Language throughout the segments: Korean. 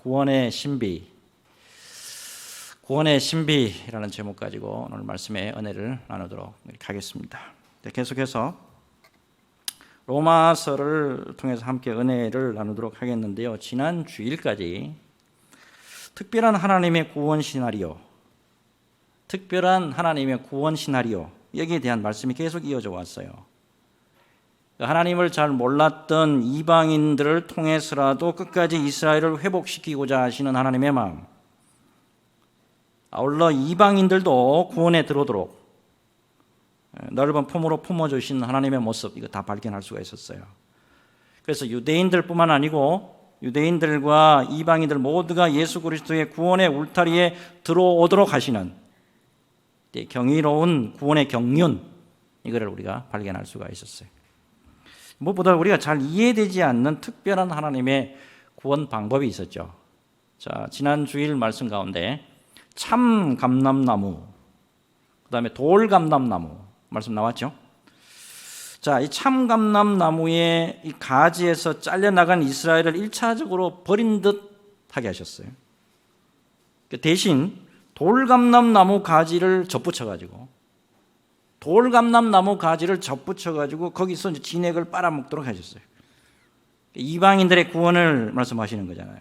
구원의 신비. 구원의 신비라는 제목 가지고 오늘 말씀의 은혜를 나누도록 하겠습니다. 계속해서 로마서를 통해서 함께 은혜를 나누도록 하겠는데요. 지난 주일까지 특별한 하나님의 구원 시나리오, 여기에 대한 말씀이 계속 이어져 왔어요. 하나님을 잘 몰랐던 이방인들을 통해서라도 끝까지 이스라엘을 회복시키고자 하시는 하나님의 마음, 아울러 이방인들도 구원에 들어오도록 넓은 품으로 품어주신 하나님의 모습, 이거 다 발견할 수가 있었어요. 그래서 유대인들뿐만 아니고 유대인들과 이방인들 모두가 예수 그리스도의 구원의 울타리에 들어오도록 하시는 경이로운 구원의 경륜, 이거를 우리가 발견할 수가 있었어요. 무엇보다 우리가 잘 이해되지 않는 특별한 하나님의 구원 방법이 있었죠. 자, 지난 주일 말씀 가운데 참 감람나무, 그 다음에 돌 감람나무 말씀 나왔죠. 자, 이 참 감람나무의 이 가지에서 잘려나간 이스라엘을 1차적으로 버린 듯 하게 하셨어요. 대신 돌 감람나무 가지를 접붙여가지고 거기서 이제 진액을 빨아먹도록 하셨어요. 이방인들의 구원을 말씀하시는 거잖아요.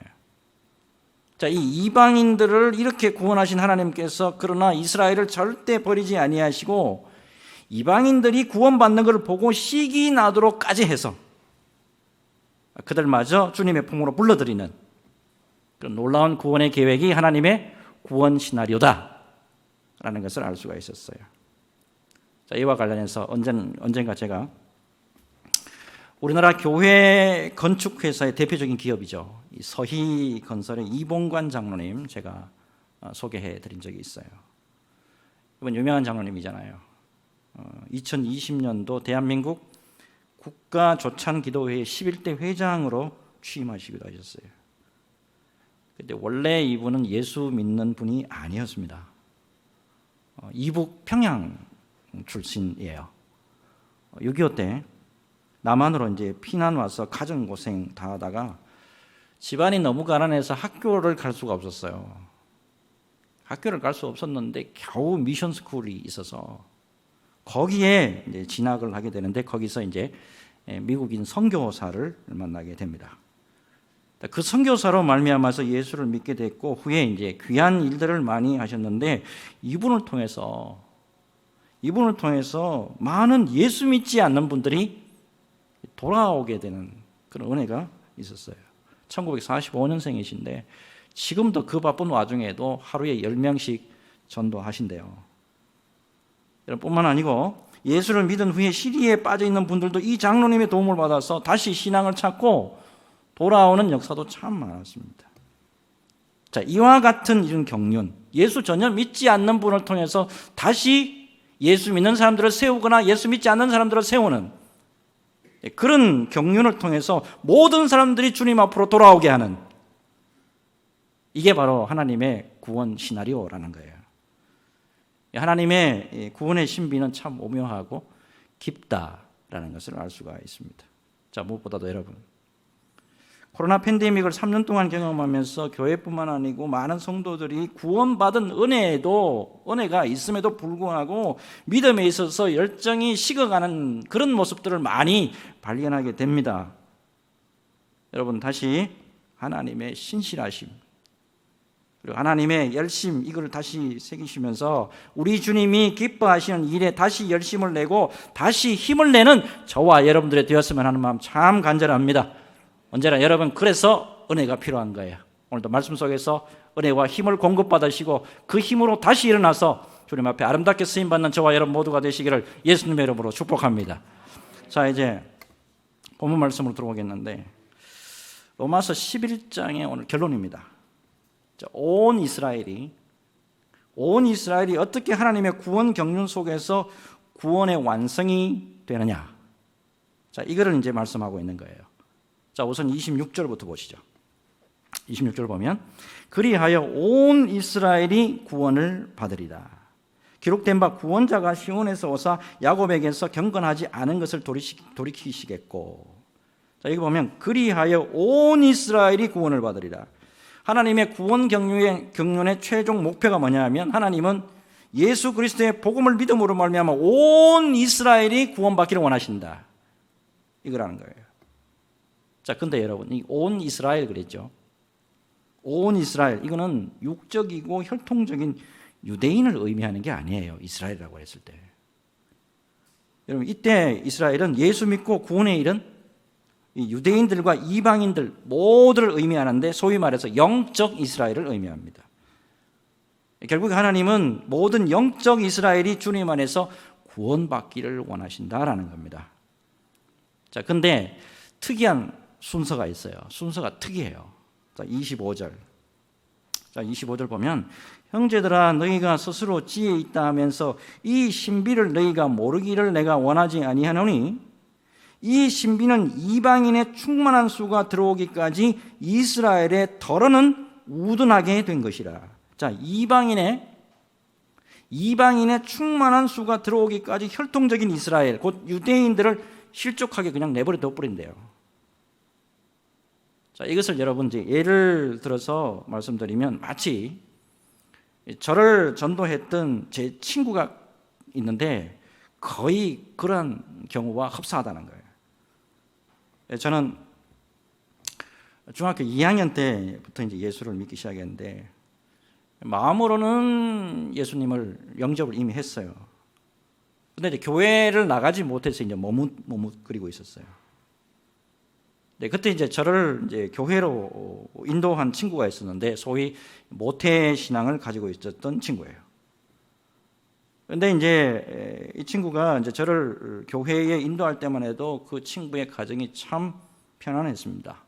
자, 이 이방인들을 이렇게 구원하신 하나님께서 그러나 이스라엘을 절대 버리지 아니하시고 이방인들이 구원받는 것을 보고 시기 나도록까지 해서 그들마저 주님의 품으로 불러들이는 그런 놀라운 구원의 계획이 하나님의 구원 시나리오다라는 것을 알 수가 있었어요. 자, 이와 관련해서 언젠가 제가 우리나라 교회 건축회사의 대표적인 기업이죠. 이 서희건설의 이봉관 장로님 제가 소개해 드린 적이 있어요. 이번 유명한 장로님이잖아요. 2020년도 대한민국 국가조찬기도회의 11대 회장으로 취임하시기도 하셨어요. 근데 원래 이분은 예수 믿는 분이 아니었습니다. 이북 평양 출신이에요. 6.25 때 남한으로 이제 피난 와서 가정 고생 다 하다가 집안이 너무 가난해서 학교를 갈 수가 없었어요. 학교를 갈 수 없었는데 겨우 미션 스쿨이 있어서 거기에 이제 진학을 하게 되는데 거기서 이제 미국인 선교사를 만나게 됩니다. 그 선교사로 말미암아서 예수를 믿게 됐고 후에 이제 귀한 일들을 많이 하셨는데 이분을 통해서 많은 예수 믿지 않는 분들이 돌아오게 되는 그런 은혜가 있었어요. 1945년생이신데 지금도 그 바쁜 와중에도 하루에 10명씩 전도하신대요. 뿐만 아니고 예수를 믿은 후에 시리에 빠져 있는 분들도 이 장로님의 도움을 받아서 다시 신앙을 찾고 돌아오는 역사도 참 많았습니다. 자, 이와 같은 이런 경륜, 예수 전혀 믿지 않는 분을 통해서 다시 예수 믿는 사람들을 세우거나 예수 믿지 않는 사람들을 세우는 그런 경륜을 통해서 모든 사람들이 주님 앞으로 돌아오게 하는, 이게 바로 하나님의 구원 시나리오라는 거예요. 하나님의 구원의 신비는 참 오묘하고 깊다라는 것을 알 수가 있습니다. 자, 무엇보다도 여러분, 코로나 팬데믹을 3년 동안 경험하면서 교회뿐만 아니고 많은 성도들이 구원받은 은혜가 있음에도 불구하고 믿음에 있어서 열정이 식어가는 그런 모습들을 많이 발견하게 됩니다. 여러분, 다시 하나님의 신실하심 그리고 하나님의 열심, 이걸 다시 새기시면서 우리 주님이 기뻐하시는 일에 다시 열심을 내고 다시 힘을 내는 저와 여러분들이 되었으면 하는 마음 참 간절합니다. 언제나 여러분, 그래서 은혜가 필요한 거예요. 오늘도 말씀 속에서 은혜와 힘을 공급받으시고 그 힘으로 다시 일어나서 주님 앞에 아름답게 쓰임받는 저와 여러분 모두가 되시기를 예수님의 이름으로 축복합니다. 자, 이제 본문 말씀으로 들어오겠는데 로마서 11장의 오늘 결론입니다. 온 이스라엘이 어떻게 하나님의 구원 경륜 속에서 구원의 완성이 되느냐. 자, 이거를 이제 말씀하고 있는 거예요. 자, 우선 26절부터 보시죠. 26절 보면 그리하여 온 이스라엘이 구원을 받으리라. 기록된 바 구원자가 시온에서 오사 야곱에게서 경건하지 않은 것을 돌이키시겠고. 자, 여기 보면 그리하여 온 이스라엘이 구원을 받으리라. 하나님의 구원 경륜의 최종 목표가 뭐냐 하면 하나님은 예수 그리스도의 복음을 믿음으로 말미암아 온 이스라엘이 구원받기를 원하신다. 이거라는 거예요. 자, 근데 여러분, 이 온 이스라엘 그랬죠. 온 이스라엘, 이거는 육적이고 혈통적인 유대인을 의미하는 게 아니에요. 이스라엘이라고 했을 때. 여러분, 이때 이스라엘은 예수 믿고 구원에 이른 유대인들과 이방인들 모두를 의미하는데 소위 말해서 영적 이스라엘을 의미합니다. 결국 하나님은 모든 영적 이스라엘이 주님 안에서 구원받기를 원하신다라는 겁니다. 자, 근데 특이한 순서가 있어요. 순서가 특이해요. 자, 25절. 자, 25절 보면 형제들아 너희가 스스로 지혜 있다 하면서 이 신비를 너희가 모르기를 내가 원하지 아니하노니 이 신비는 이방인의 충만한 수가 들어오기까지 이스라엘의 덜어는 우둔하게 된 것이라. 자, 이방인의 충만한 수가 들어오기까지 혈통적인 이스라엘, 곧 유대인들을 실족하게 그냥 내버려 둬버린대요. 자, 이것을 여러분 이제 예를 들어서 말씀드리면 마치 저를 전도했던 제 친구가 있는데 거의 그런 경우와 흡사하다는 거예요. 저는 중학교 2학년 때부터 이제 예수를 믿기 시작했는데 마음으로는 예수님을 영접을 이미 했어요. 근데 이제 교회를 나가지 못해서 이제 머뭇거리고 있었어요. 네, 그때 이제 저를 이제 교회로 인도한 친구가 있었는데 소위 모태 신앙을 가지고 있었던 친구예요. 근데 이제 이 친구가 이제 저를 교회에 인도할 때만 해도 그 친구의 가정이 참 편안했습니다.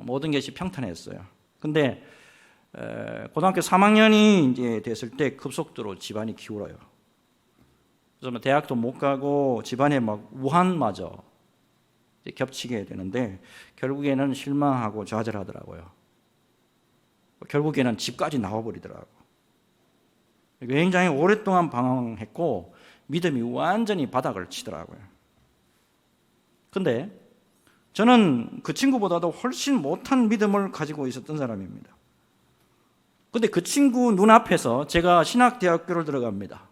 모든 것이 평탄했어요. 근데 고등학교 3학년이 이제 됐을 때 급속도로 집안이 기울어요. 그래서 대학도 못 가고 집안에 막 우한마저 겹치게 되는데 결국에는 실망하고 좌절하더라고요. 결국에는 집까지 나와버리더라고요. 굉장히 오랫동안 방황했고 믿음이 완전히 바닥을 치더라고요. 근데 저는 그 친구보다도 훨씬 못한 믿음을 가지고 있었던 사람입니다. 근데 그 친구 눈앞에서 제가 신학대학교를 들어갑니다.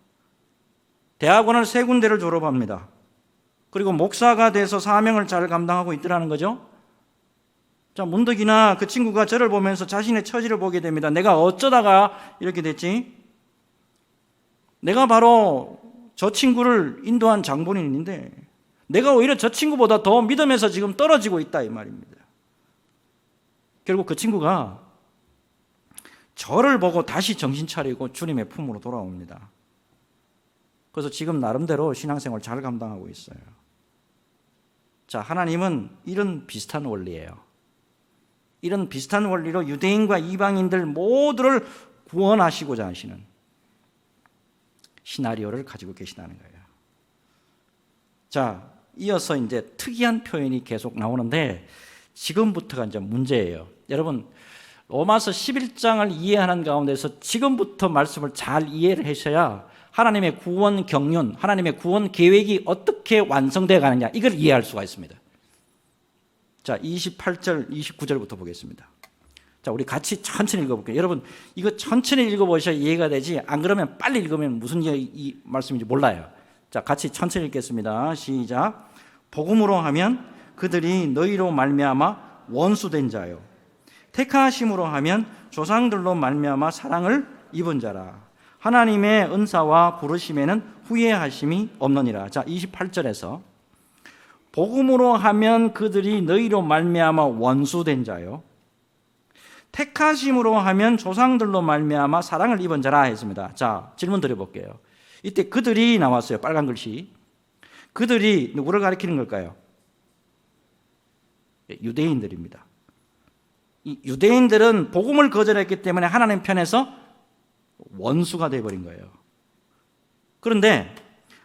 대학원을 3군데를 졸업합니다. 그리고 목사가 돼서 사명을 잘 감당하고 있더라는 거죠. 자, 문득이나 그 친구가 저를 보면서 자신의 처지를 보게 됩니다. 내가 어쩌다가 이렇게 됐지? 내가 바로 저 친구를 인도한 장본인인데 내가 오히려 저 친구보다 더 믿음에서 지금 떨어지고 있다 이 말입니다. 결국 그 친구가 저를 보고 다시 정신 차리고 주님의 품으로 돌아옵니다. 그래서 지금 나름대로 신앙생활 잘 감당하고 있어요. 자, 하나님은 이런 비슷한 원리예요. 이런 비슷한 원리로 유대인과 이방인들 모두를 구원하시고자 하시는 시나리오를 가지고 계시다는 거예요. 자, 이어서 이제 특이한 표현이 계속 나오는데 지금부터가 이제 문제예요. 여러분, 로마서 11장을 이해하는 가운데서 지금부터 말씀을 잘 이해를 하셔야 하나님의 구원 경륜, 하나님의 구원 계획이 어떻게 완성되어 가느냐 이걸 이해할 수가 있습니다. 자, 28절, 29절부터 보겠습니다. 자, 우리 같이 천천히 읽어볼게요. 여러분, 이거 천천히 읽어보셔야 이해가 되지 안 그러면 빨리 읽으면 무슨 이 말씀인지 몰라요. 자, 같이 천천히 읽겠습니다. 시작. 복음으로 하면 그들이 너희로 말미암아 원수된 자요, 택하심으로 하면 조상들로 말미암아 사랑을 입은 자라. 하나님의 은사와 부르심에는 후회하심이 없느니라. 자, 28절에서 복음으로 하면 그들이 너희로 말미암아 원수된 자요, 택하심으로 하면 조상들로 말미암아 사랑을 입은 자라 했습니다. 자, 질문 드려볼게요. 이때 그들이 나왔어요. 빨간 글씨. 그들이 누구를 가리키는 걸까요? 유대인들입니다. 이 유대인들은 복음을 거절했기 때문에 하나님 편에서 원수가 되어버린 거예요. 그런데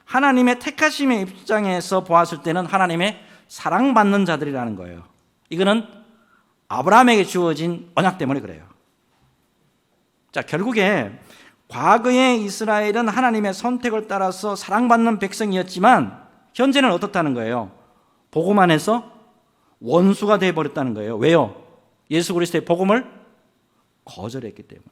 하나님의 택하심의 입장에서 보았을 때는 하나님의 사랑받는 자들이라는 거예요. 이거는 아브라함에게 주어진 언약 때문에 그래요. 자, 결국에 과거의 이스라엘은 하나님의 선택을 따라서 사랑받는 백성이었지만 현재는 어떻다는 거예요? 복음 안에서 원수가 되어버렸다는 거예요. 왜요? 예수 그리스도의 복음을 거절했기 때문에.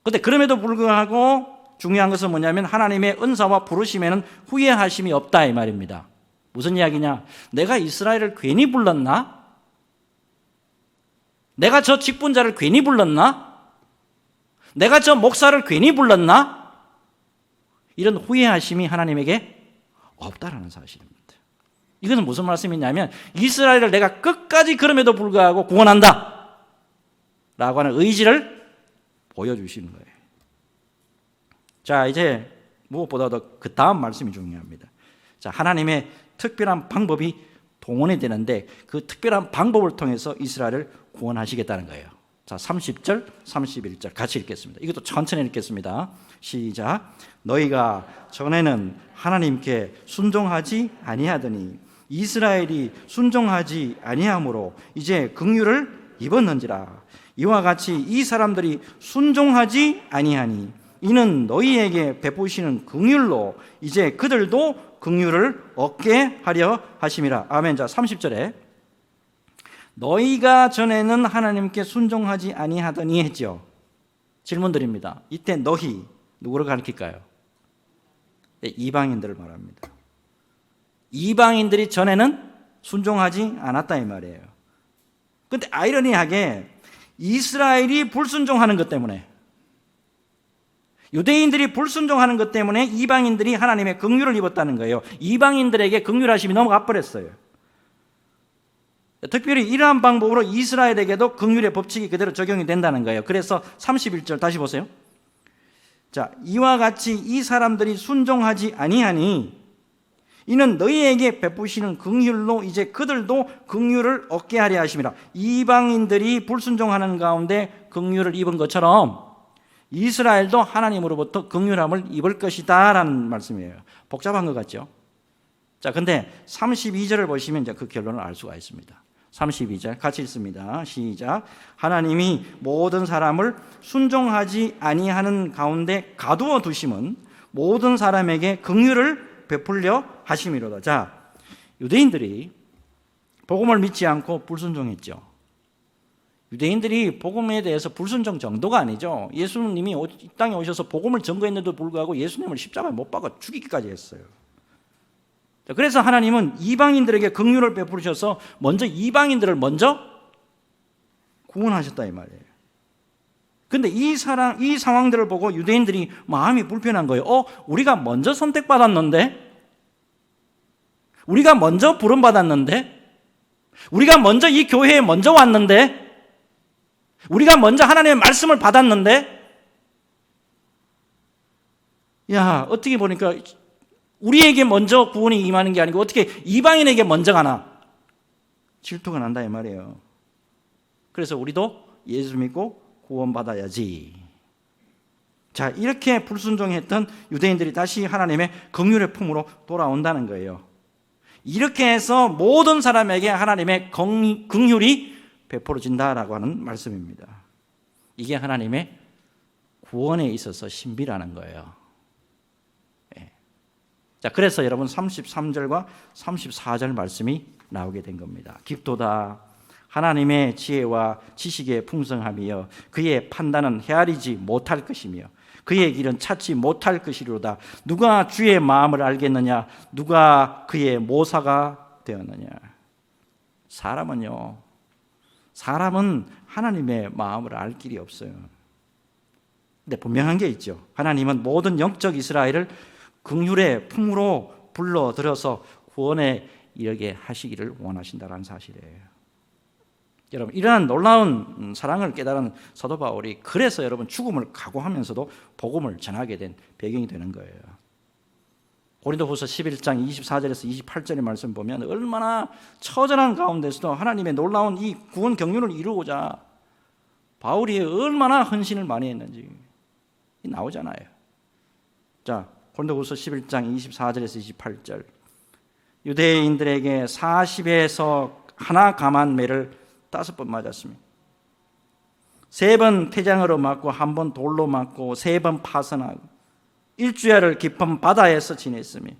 그런데 그럼에도 불구하고 중요한 것은 뭐냐면 하나님의 은사와 부르심에는 후회하심이 없다 이 말입니다. 무슨 이야기냐? 내가 이스라엘을 괜히 불렀나? 내가 저 직분자를 괜히 불렀나? 내가 저 목사를 괜히 불렀나? 이런 후회하심이 하나님에게 없다라는 사실입니다. 이것은 무슨 말씀이냐면 이스라엘을 내가 끝까지 그럼에도 불구하고 구원한다 라고 하는 의지를 보여주시는 거예요. 자, 이제 무엇보다도 그 다음 말씀이 중요합니다. 자, 하나님의 특별한 방법이 동원이 되는데 그 특별한 방법을 통해서 이스라엘을 구원하시겠다는 거예요. 자, 30절, 31절 같이 읽겠습니다. 이것도 천천히 읽겠습니다. 시작. 너희가 전에는 하나님께 순종하지 아니하더니 이스라엘이 순종하지 아니하므로 이제 긍휼을 입었는지라. 이와 같이 이 사람들이 순종하지 아니하니 이는 너희에게 베푸시는 긍휼로 이제 그들도 긍휼을 얻게 하려 하심이라. 아멘. 자, 30절에 너희가 전에는 하나님께 순종하지 아니하더니 했죠. 질문 드립니다. 이때 너희 누구를 가리킬까요? 이방인들을 말합니다. 이방인들이 전에는 순종하지 않았다 이 말이에요. 그런데 아이러니하게 이스라엘이 불순종하는 것 때문에, 유대인들이 불순종하는 것 때문에 이방인들이 하나님의 긍휼을 입었다는 거예요. 이방인들에게 긍휼하심이 넘어가 버렸어요. 특별히 이러한 방법으로 이스라엘에게도 긍휼의 법칙이 그대로 적용이 된다는 거예요. 그래서 31절 다시 보세요. 자, 이와 같이 이 사람들이 순종하지 아니하니 이는 너희에게 베푸시는 긍휼로 이제 그들도 긍휼을 얻게 하려 하심이라. 이방인들이 불순종하는 가운데 긍휼을 입은 것처럼 이스라엘도 하나님으로부터 긍휼함을 입을 것이다 라는 말씀이에요. 복잡한 것 같죠? 자, 근데 32절을 보시면 이제 그 결론을 알 수가 있습니다. 32절 같이 읽습니다. 시작. 하나님이 모든 사람을 순종하지 아니하는 가운데 가두어 두심은 모든 사람에게 긍휼을 베풀려 하심이로다. 자, 유대인들이 복음을 믿지 않고 불순종했죠. 유대인들이 복음에 대해서 불순종 정도가 아니죠. 예수님이 이 땅에 오셔서 복음을 전거했는데도 불구하고 예수님을 십자가에 못 박아 죽이기까지 했어요. 그래서 하나님은 이방인들에게 긍휼을 베푸셔서 먼저 이방인들을 먼저 구원하셨다 이 말이에요. 그런데 이 상황들을 보고 유대인들이 마음이 불편한 거예요. 우리가 먼저 선택받았는데, 우리가 먼저 부름받았는데, 우리가 먼저 이 교회에 먼저 왔는데, 우리가 먼저 하나님의 말씀을 받았는데, 야, 어떻게 보니까 우리에게 먼저 구원이 임하는 게 아니고 어떻게 이방인에게 먼저 가나? 질투가 난다 이 말이에요. 그래서 우리도 예수 믿고 구원받아야지. 자, 이렇게 불순종했던 유대인들이 다시 하나님의 긍휼의 품으로 돌아온다는 거예요. 이렇게 해서 모든 사람에게 하나님의 긍휼이 베풀어진다라고 하는 말씀입니다. 이게 하나님의 구원에 있어서 신비라는 거예요. 자, 그래서 여러분 33절과 34절 말씀이 나오게 된 겁니다. 깊도다 하나님의 지혜와 지식의 풍성함이여 그의 판단은 헤아리지 못할 것이며 그의 길은 찾지 못할 것이로다. 누가 주의 마음을 알겠느냐? 누가 그의 모사가 되었느냐? 사람은 하나님의 마음을 알 길이 없어요. 근데 분명한 게 있죠. 하나님은 모든 영적 이스라엘을 긍휼의 품으로 불러들여서 구원에 이르게 하시기를 원하신다는 사실이에요. 여러분, 이러한 놀라운 사랑을 깨달은 사도 바울이 그래서 여러분 죽음을 각오하면서도 복음을 전하게 된 배경이 되는 거예요. 고린도후서 11장 24절에서 28절의 말씀 보면 얼마나 처절한 가운데서도 하나님의 놀라운 이 구원 경륜을 이루고자 바울이 얼마나 헌신을 많이 했는지 나오잖아요. 자, 고린도후서 11장 24절에서 28절. 유대인들에게 40에서 하나 감한 매를 5번 맞았습니다. 3번 태장으로 맞고 1번 돌로 맞고 3번 파선하고 일주야를 깊은 바다에서 지냈으며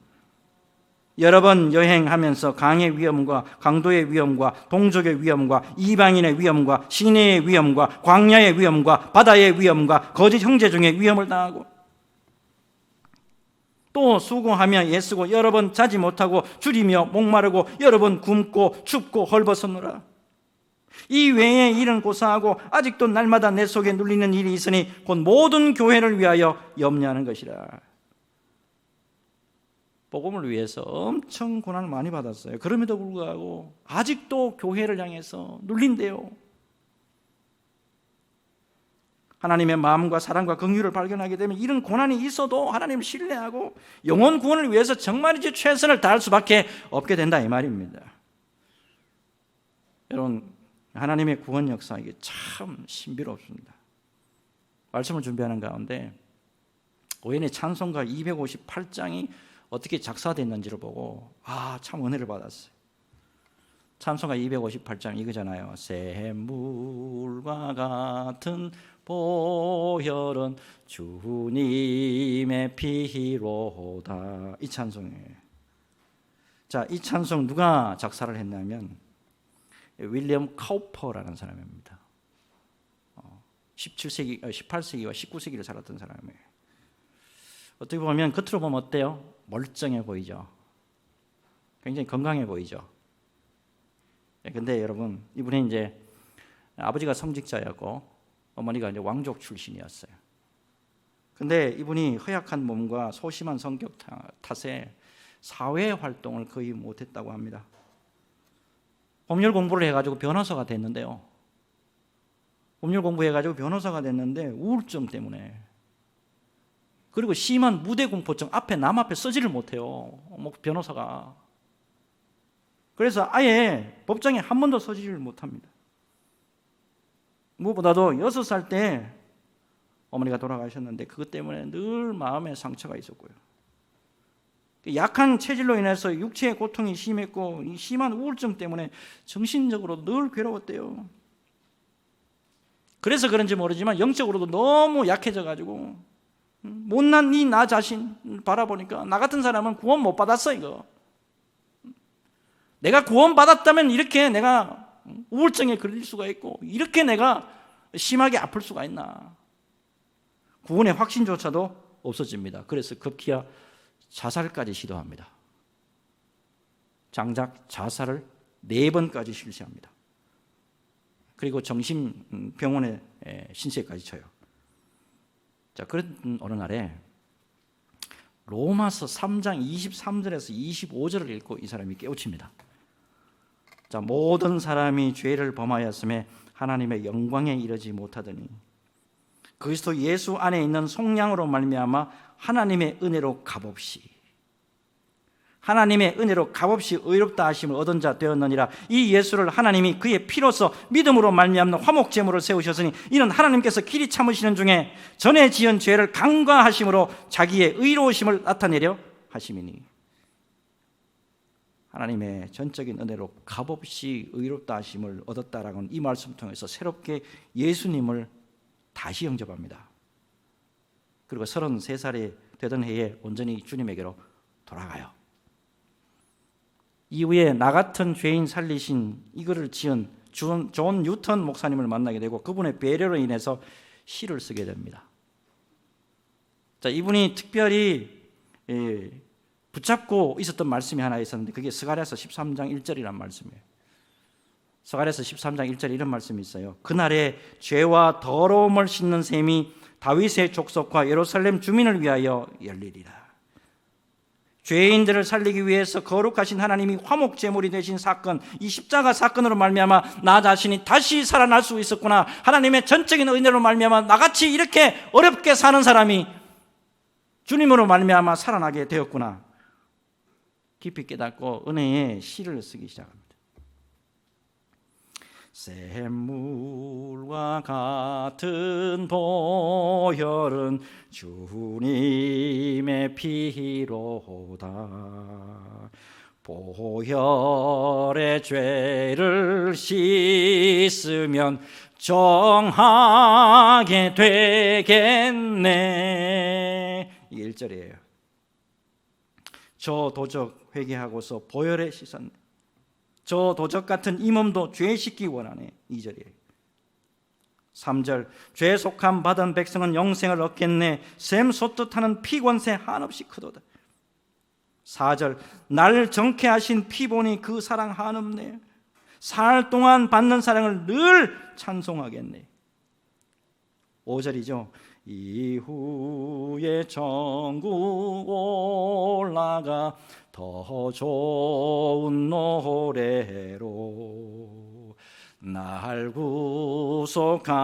여러 번 여행하면서 강의 위험과 강도의 위험과 동족의 위험과 이방인의 위험과 시내의 위험과 광야의 위험과 바다의 위험과 거짓 형제 중에 위험을 당하고 또 수고하며 애쓰고 여러 번 자지 못하고 줄이며 목마르고 여러 번 굶고 춥고 헐벗었노라. 이 외에 일은 고사하고 아직도 날마다 내 속에 눌리는 일이 있으니 곧 모든 교회를 위하여 염려하는 것이라. 복음을 위해서 엄청 고난을 많이 받았어요. 그럼에도 불구하고 아직도 교회를 향해서 눌린대요. 하나님의 마음과 사랑과 긍휼을 발견하게 되면 이런 고난이 있어도 하나님을 신뢰하고 영혼 구원을 위해서 정말이지 최선을 다할 수밖에 없게 된다 이 말입니다. 여러분, 하나님의 구원 역사 이게 참 신비롭습니다. 말씀을 준비하는 가운데 오연의 찬송가 258장이 어떻게 작사됐는지를 보고 참 은혜를 받았어요. 찬송가 258장 이거잖아요. 샘물과 같은 보혈은 주님의 피로다. 이 찬송이에요. 자, 이 찬송 누가 작사를 했냐면 윌리엄 카우퍼라는 사람입니다. 18세기와 19세기를 살았던 사람이에요. 어떻게 보면 겉으로 보면 어때요? 멀쩡해 보이죠. 굉장히 건강해 보이죠. 근데 여러분, 이분이 이제 아버지가 성직자였고 어머니가 이제 왕족 출신이었어요. 근데 이분이 허약한 몸과 소심한 성격 탓에 사회 활동을 거의 못했다고 합니다. 법률 공부를 해가지고 변호사가 됐는데요. 법률 공부해가지고 변호사가 됐는데 우울증 때문에, 그리고 심한 무대 공포증, 남 앞에 서지를 못해요. 변호사가. 그래서 아예 법정에 한 번도 서지를 못합니다. 무엇보다도 6살 때 어머니가 돌아가셨는데 그것 때문에 늘 마음에 상처가 있었고요. 약한 체질로 인해서 육체의 고통이 심했고 이 심한 우울증 때문에 정신적으로 늘 괴로웠대요. 그래서 그런지 모르지만 영적으로도 너무 약해져가지고 못난 이 나 자신 바라보니까 나 같은 사람은 구원 못 받았어. 이거 내가 구원 받았다면 이렇게 내가 우울증에 걸릴 수가 있고 이렇게 내가 심하게 아플 수가 있나. 구원의 확신조차도 없어집니다. 그래서 급기야 자살까지 시도합니다. 장작 자살을 4번까지 실시합니다. 그리고 정신병원에 신세까지 쳐요. 자, 그런 어느 날에 로마서 3장 23절에서 25절을 읽고 이 사람이 깨우칩니다. 자, 모든 사람이 죄를 범하였음에 하나님의 영광에 이르지 못하더니 그리스도 예수 안에 있는 속량으로 말미암아 하나님의 은혜로 값없이 의롭다 하심을 얻은 자 되었느니라. 이 예수를 하나님이 그의 피로써 믿음으로 말미암는 화목제물을 세우셨으니 이는 하나님께서 길이 참으시는 중에 전에 지은 죄를 간과하심으로 자기의 의로우심을 나타내려 하심이니. 하나님의 전적인 은혜로 값없이 의롭다 하심을 얻었다라는 이 말씀 통해서 새롭게 예수님을 다시 영접합니다. 그리고 33살이 되던 해에 온전히 주님에게로 돌아가요. 이후에 나 같은 죄인 살리신 이거를 지은 존 뉴턴 목사님을 만나게 되고 그분의 배려로 인해서 시를 쓰게 됩니다. 자, 이분이 특별히 붙잡고 있었던 말씀이 하나 있었는데 그게 스가랴서 13장 1절이란 말씀이에요. 스가랴서 13장 1절에 이런 말씀이 있어요. 그날에 죄와 더러움을 씻는 셈이 다윗의 족속과 예루살렘 주민을 위하여 열리리라. 죄인들을 살리기 위해서 거룩하신 하나님이 화목제물이 되신 사건, 이 십자가 사건으로 말미암아 나 자신이 다시 살아날 수 있었구나. 하나님의 전적인 은혜로 말미암아 나같이 이렇게 어렵게 사는 사람이 주님으로 말미암아 살아나게 되었구나. 깊이 깨닫고 은혜의 시를 쓰기 시작합니다. 샘물과 같은 보혈은 주님의 피로다. 보혈의 죄를 씻으면 정하게 되겠네. 이게 1절이에요. 저 도적 회개하고서 보혈에 씻었네. 저 도적 같은 이 몸도 죄 씻기 원하네. 2절이에요. 3절, 죄 속함 받은 백성은 영생을 얻겠네. 샘 솟듯하는 피 권세 한없이 크도다. 4절, 날 정케 하신 피 보니 그 사랑 한없네. 살 동안 받는 사랑을 늘 찬송하겠네. 5절이죠. 이후에 천국 올라가 더 좋은 노래로 날 구속하신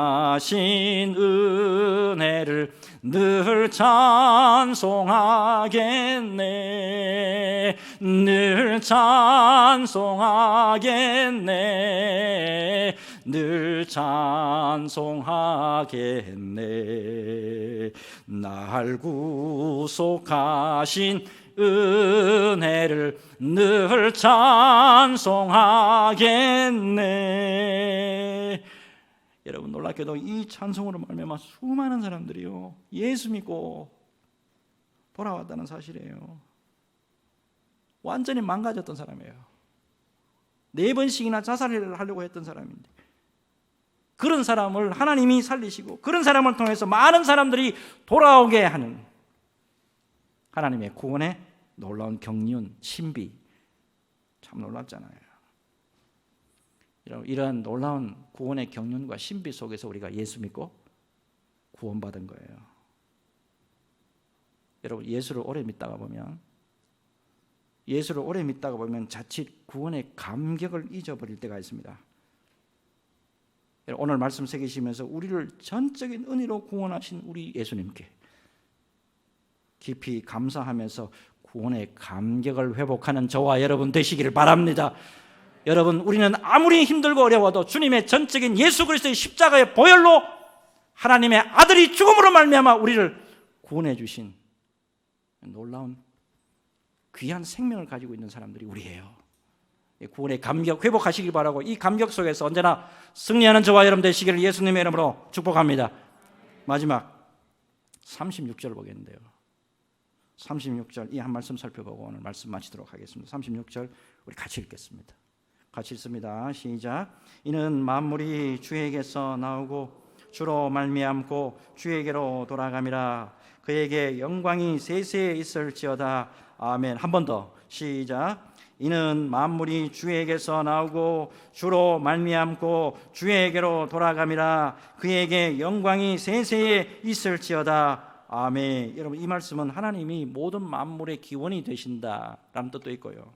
은혜를 늘 찬송하겠네. 늘 찬송하겠네. 늘 찬송하겠네. 날 구속하신 은혜를 늘 찬송하겠네. 여러분, 놀랍게도 이 찬송으로 말미암아 수많은 사람들이요 예수 믿고 돌아왔다는 사실이에요. 완전히 망가졌던 사람이에요. 4번씩이나 자살을 하려고 했던 사람인데 그런 사람을 하나님이 살리시고 그런 사람을 통해서 많은 사람들이 돌아오게 하는 하나님의 구원의 놀라운 경륜, 신비, 참 놀랍잖아요. 이런 놀라운 구원의 경륜과 신비 속에서 우리가 예수 믿고 구원받은 거예요. 여러분, 예수를 오래 믿다가 보면 자칫 구원의 감격을 잊어버릴 때가 있습니다. 오늘 말씀 새기시면서 우리를 전적인 은혜로 구원하신 우리 예수님께 깊이 감사하면서 구원의 감격을 회복하는 저와 여러분 되시기를 바랍니다. 여러분, 우리는 아무리 힘들고 어려워도 주님의 전적인 예수 그리스도의 십자가의 보혈로 하나님의 아들이 죽음으로 말미암아 우리를 구원해 주신 놀라운 귀한 생명을 가지고 있는 사람들이 우리예요. 구원의 감격 회복하시길 바라고 이 감격 속에서 언제나 승리하는 저와 여러분 되시기를 예수님의 이름으로 축복합니다. 마지막 36절 보겠는데요. 36절 이 한 말씀 살펴보고 오늘 말씀 마치도록 하겠습니다. 36절 우리 같이 읽겠습니다. 같이 읽습니다. 시작. 이는 만물이 주에게서 나오고 주로 말미암고 주에게로 돌아감이라. 그에게 영광이 세세에 있을지어다. 아멘. 한 번 더 시작. 이는 만물이 주에게서 나오고 주로 말미암고 주에게로 돌아감이라. 그에게 영광이 세세에 있을지어다. 아멘. 여러분, 이 말씀은 하나님이 모든 만물의 기원이 되신다라는 뜻도 있고요,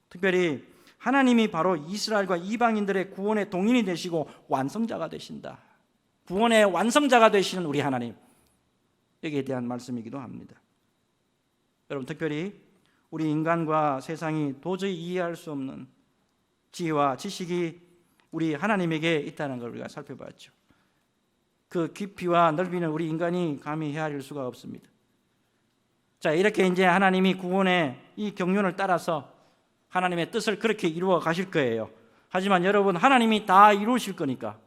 특별히 하나님이 바로 이스라엘과 이방인들의 구원의 동인이 되시고 완성자가 되신다, 구원의 완성자가 되시는 우리 하나님, 여기에 대한 말씀이기도 합니다. 여러분, 특별히 우리 인간과 세상이 도저히 이해할 수 없는 지혜와 지식이 우리 하나님에게 있다는 걸 우리가 살펴봤죠. 그 깊이와 넓이는 우리 인간이 감히 헤아릴 수가 없습니다. 자, 이렇게 이제 하나님이 구원의 이 경륜을 따라서 하나님의 뜻을 그렇게 이루어 가실 거예요. 하지만 여러분, 하나님이 다 이루실 거니까,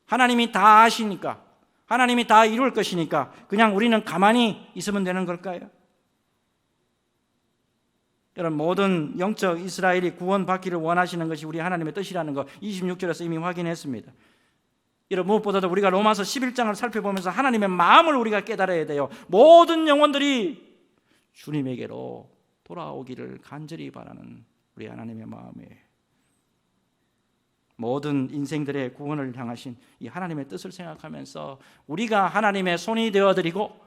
하나님이 다 아시니까, 하나님이 다 이룰 것이니까 그냥 우리는 가만히 있으면 되는 걸까요? 여러분, 모든 영적 이스라엘이 구원받기를 원하시는 것이 우리 하나님의 뜻이라는 거 26절에서 이미 확인했습니다. 여러분, 무엇보다도 우리가 로마서 11장을 살펴보면서 하나님의 마음을 우리가 깨달아야 돼요. 모든 영혼들이 주님에게로 돌아오기를 간절히 바라는 우리 하나님의 마음이에요. 모든 인생들의 구원을 향하신 이 하나님의 뜻을 생각하면서 우리가 하나님의 손이 되어드리고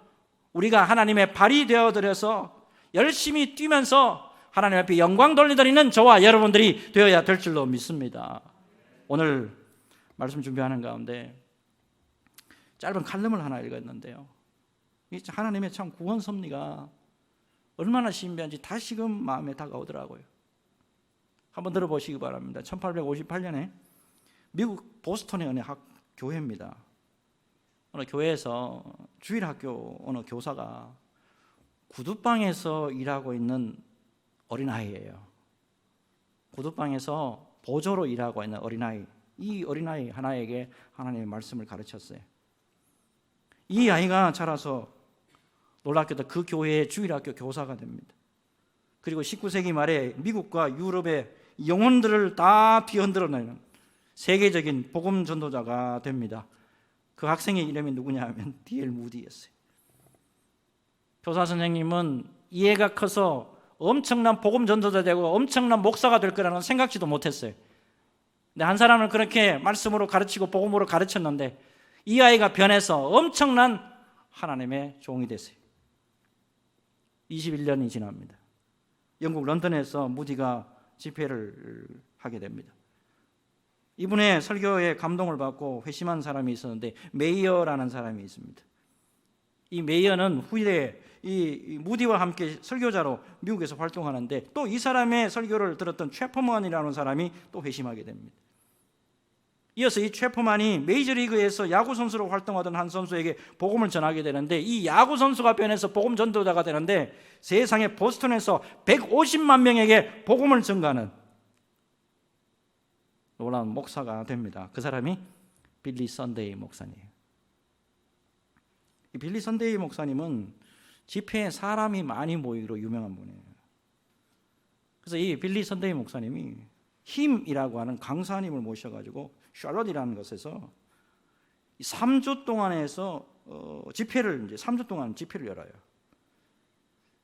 우리가 하나님의 발이 되어드려서 열심히 뛰면서 하나님 앞에 영광 돌려드리는 저와 여러분들이 되어야 될 줄로 믿습니다. 오늘 말씀 준비하는 가운데 짧은 칼럼을 하나 읽었는데요, 하나님의 참 구원 섭리가 얼마나 신비한지 다시금 마음에 다가오더라고요. 한번 들어보시기 바랍니다. 1858년에 미국 보스턴의 어느 교회입니다. 어느 교회에서 주일학교 어느 교사가 구두방에서 일하고 있는 어린아이예요. 구두방에서 보조로 일하고 있는 어린아이, 이 어린아이 하나에게 하나님의 말씀을 가르쳤어요. 이 아이가 자라서 놀랍게도 그 교회의 주일학교 교사가 됩니다. 그리고 19세기 말에 미국과 유럽의 영혼들을 다 뒤흔들어내는 세계적인 복음 전도자가 됩니다. 그 학생의 이름이 누구냐 하면 D.L. 무디였어요. 교사 선생님은 이해가 커서 엄청난 복음 전도자 되고 엄청난 목사가 될 거라는 생각지도 못했어요. 근데 한 사람을 그렇게 말씀으로 가르치고 복음으로 가르쳤는데 이 아이가 변해서 엄청난 하나님의 종이 됐어요. 21년이 지납니다. 영국 런던에서 무디가 집회를 하게 됩니다. 이분의 설교에 감동을 받고 회심한 사람이 있었는데 메이어라는 사람이 있습니다. 이 메이어는 후에 이 무디와 함께 설교자로 미국에서 활동하는데 또 이 사람의 설교를 들었던 최퍼만이라는 사람이 또 회심하게 됩니다. 이어서 이 최퍼만이 메이저리그에서 야구 선수로 활동하던 한 선수에게 복음을 전하게 되는데 이 야구 선수가 변해서 복음 전도자가 되는데 세상에 보스턴에서 150만 명에게 복음을 전가하는 놀라운 목사가 됩니다. 그 사람이 빌리 선데이 목사님이에요. 이 빌리 선데이 목사님은 집회에 사람이 많이 모이기로 유명한 분이에요. 그래서 이 빌리 선데이 목사님이 힘이라고 하는 강사님을 모셔가지고 샬롯이라는 곳에서 3주 동안에서 집회를 이제 3주 동안 집회를 열어요.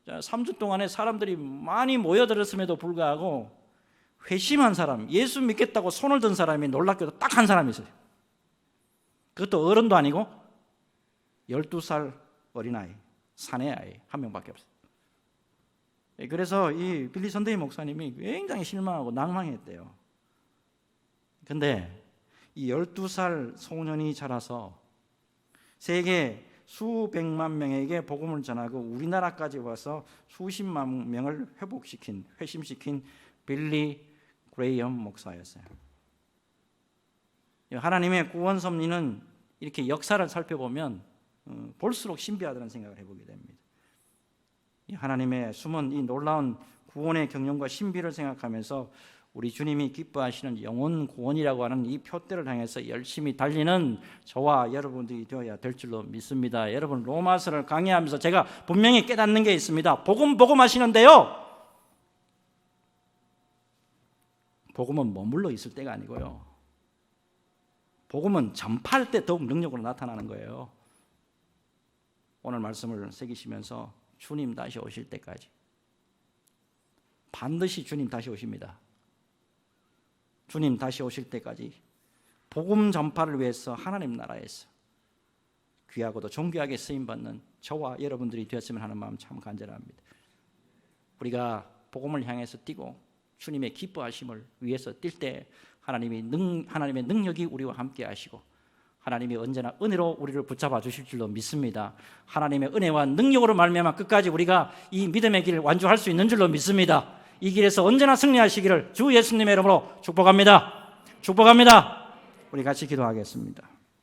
자, 3주 동안에 사람들이 많이 모여들었음에도 불구하고 회심한 사람, 예수 믿겠다고 손을 든 사람이 놀랍게도 딱 한 사람이 있어요. 그것도 어른도 아니고 12살 어린아이, 사내아이 한 명밖에 없어요. 그래서 이 빌리 선데이 목사님이 굉장히 실망하고 낭망했대요. 근데 이 12살 소년이 자라서 세계 수백만 명에게 복음을 전하고 우리나라까지 와서 수십만 명을 회심시킨 빌리 그레이엄 목사였어요. 하나님의 구원 섭리는 이렇게 역사를 살펴보면 볼수록 신비하다는 생각을 해보게 됩니다. 하나님의 숨은 이 놀라운 구원의 경륜과 신비를 생각하면서 우리 주님이 기뻐하시는 영혼 구원이라고 하는 이 표대를 향해서 열심히 달리는 저와 여러분들이 되어야 될 줄로 믿습니다. 여러분, 로마서를 강의하면서 제가 분명히 깨닫는 게 있습니다. 복음 하시는데요, 복음은 머물러 있을 때가 아니고요, 복음은 전파할 때 더욱 능력으로 나타나는 거예요. 오늘 말씀을 새기시면서 주님 다시 오실 때까지 반드시 주님 다시 오십니다. 주님 다시 오실 때까지 복음 전파를 위해서 하나님 나라에서 귀하고도 존귀하게 쓰임받는 저와 여러분들이 되었으면 하는 마음 참 간절합니다. 우리가 복음을 향해서 뛰고 주님의 기뻐하심을 위해서 뛸 때 하나님의 능력이 우리와 함께 하시고 하나님이 언제나 은혜로 우리를 붙잡아 주실 줄로 믿습니다. 하나님의 은혜와 능력으로 말미암아 끝까지 우리가 이 믿음의 길을 완주할 수 있는 줄로 믿습니다. 이 길에서 언제나 승리하시기를 주 예수님의 이름으로 축복합니다. 축복합니다. 우리 같이 기도하겠습니다.